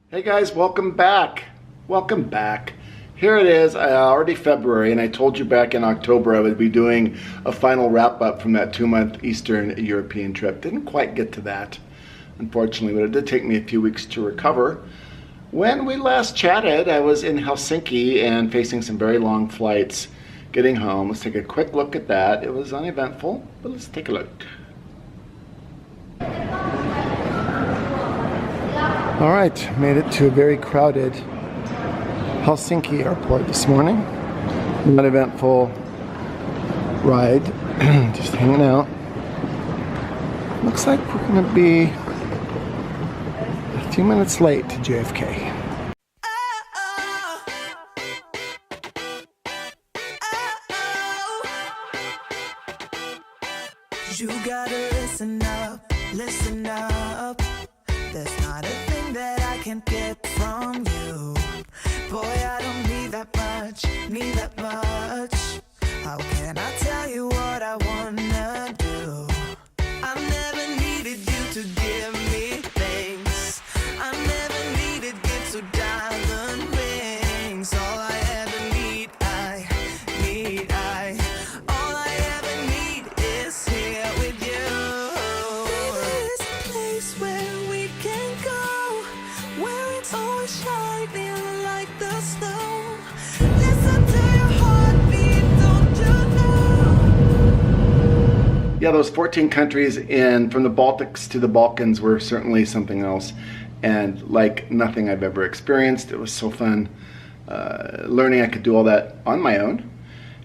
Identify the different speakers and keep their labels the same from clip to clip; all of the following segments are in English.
Speaker 1: Hey guys, welcome back. Welcome back. Here it is, already February, and I told you back in October I would be doing a final wrap up from that 2-month Eastern European trip. Didn't quite get to that, unfortunately, but it did take me a few weeks to recover. When we last chatted, I was in Helsinki and facing some very long flights getting home. Let's take a quick look at that. It was uneventful, but let's take a look. All right, made it to a very crowded Helsinki Airport this morning. Uneventful ride, just hanging out. Looks like we're gonna be a few minutes late to JFK.
Speaker 2: You gotta listen up, listen up. There's not a thing that I can't get from you. Boy, I don't need that much, need that much. How can I tell you what I wanna do? I never needed you to give me things. I never needed gifts or diamond rings. All I ever need, all I ever need is here with you. This is a place where we can go, where it's always shining like the snow. Listen to your heartbeat, don't you know?
Speaker 1: Yeah, those 14 countries from the Baltics to the Balkans were certainly something else, and like nothing I've ever experienced. It was so fun learning I could do all that on my own.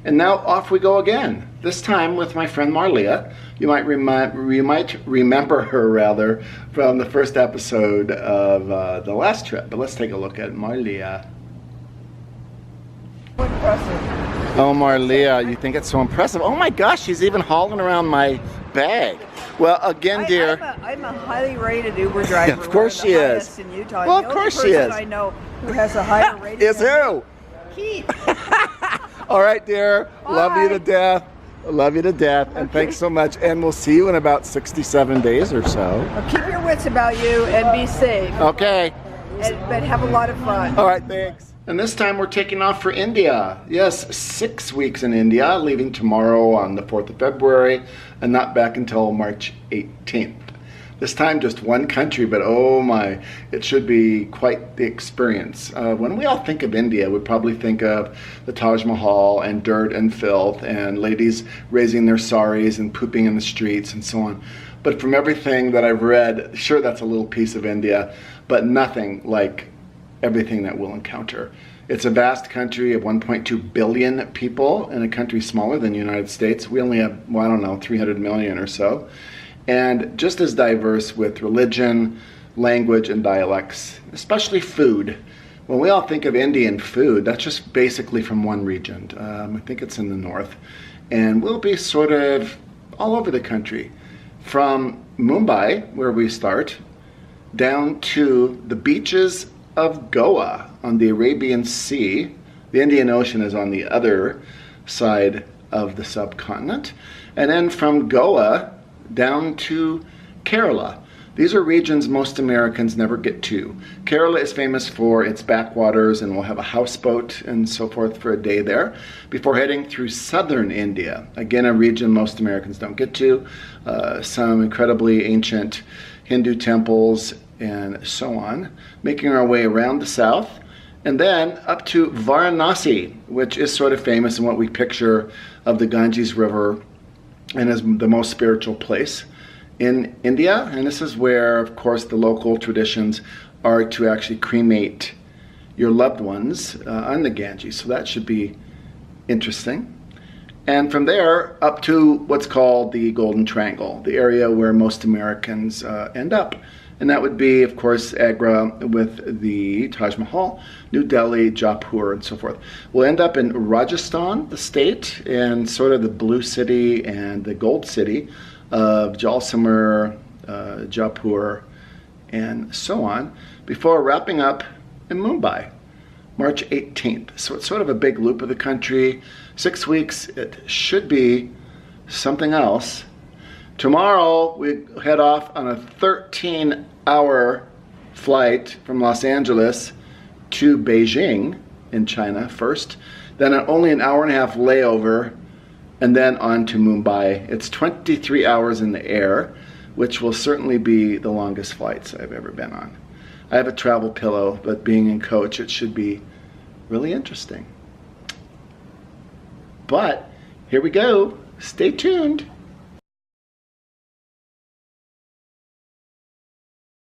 Speaker 1: And now off we go again, this time with my friend Marlea. You might remember her rather from the first episode of the last trip, but let's take a look at Marlea.
Speaker 3: Impressive.
Speaker 1: Oh, Marlea, you think it's so impressive? Oh my gosh, she's even hauling around my bag. Well, again, dear.
Speaker 3: I'm a highly rated Uber driver.
Speaker 1: Of course she is.
Speaker 3: In Utah.
Speaker 1: Well,
Speaker 3: The
Speaker 1: of
Speaker 3: only
Speaker 1: course she is.
Speaker 3: person I know who has a higher rating
Speaker 1: Is
Speaker 3: than
Speaker 1: who?
Speaker 3: Keith.
Speaker 1: All right, dear. Love you to death. Love you to death. And thanks so much. And we'll see you in about 67 days or so.
Speaker 3: Well, keep your wits about you and be safe.
Speaker 1: Okay.
Speaker 3: But have a lot of fun.
Speaker 1: All right, thanks. And this time we're taking off for India. Yes, 6 weeks in India, leaving tomorrow on the 4th of February and not back until March 18th. This time just one country, but oh my, it should be quite the experience. When we all think of India, we probably think of the Taj Mahal and dirt and filth and ladies raising their saris and pooping in the streets and so on. But from everything that I've read, sure, that's a little piece of India, but nothing like everything that we'll encounter. It's a vast country of 1.2 billion people in a country smaller than the United States. We only have, well, I don't know, 300 million or so. And just as diverse with religion, language, and dialects, especially food. When we all think of Indian food, that's just basically from one region. I think it's in the north. And we'll be sort of all over the country. From Mumbai, where we start, down to the beaches of Goa on the Arabian Sea. The Indian Ocean is on the other side of the subcontinent. And then from Goa down to Kerala. These are regions most Americans never get to. Kerala is famous for its backwaters, and we'll have a houseboat and so forth for a day there before heading through southern India. Again, a region most Americans don't get to. Some incredibly ancient Hindu temples and so on, making our way around the south, and then up to Varanasi, which is sort of famous in what we picture of the Ganges River and is the most spiritual place in India. And this is where, of course, the local traditions are to actually cremate your loved ones on the Ganges. So that should be interesting. And from there up to what's called the Golden Triangle, the area where most Americans end up. And that would be, of course, Agra with the Taj Mahal, New Delhi, Jaipur, and so forth. We'll end up in Rajasthan, the state, and sort of the blue city and the gold city of Jaisalmer, Jaipur, and so on, before wrapping up in Mumbai, March 18th. So it's sort of a big loop of the country. 6 weeks, it should be something else. Tomorrow we head off on a 13-hour flight from Los Angeles to Beijing in China first, then only an hour and a half layover, and then on to Mumbai. It's 23 hours in the air, which will certainly be the longest flights I've ever been on. I have a travel pillow, but being in coach, it should be really interesting. But here we go. Stay tuned.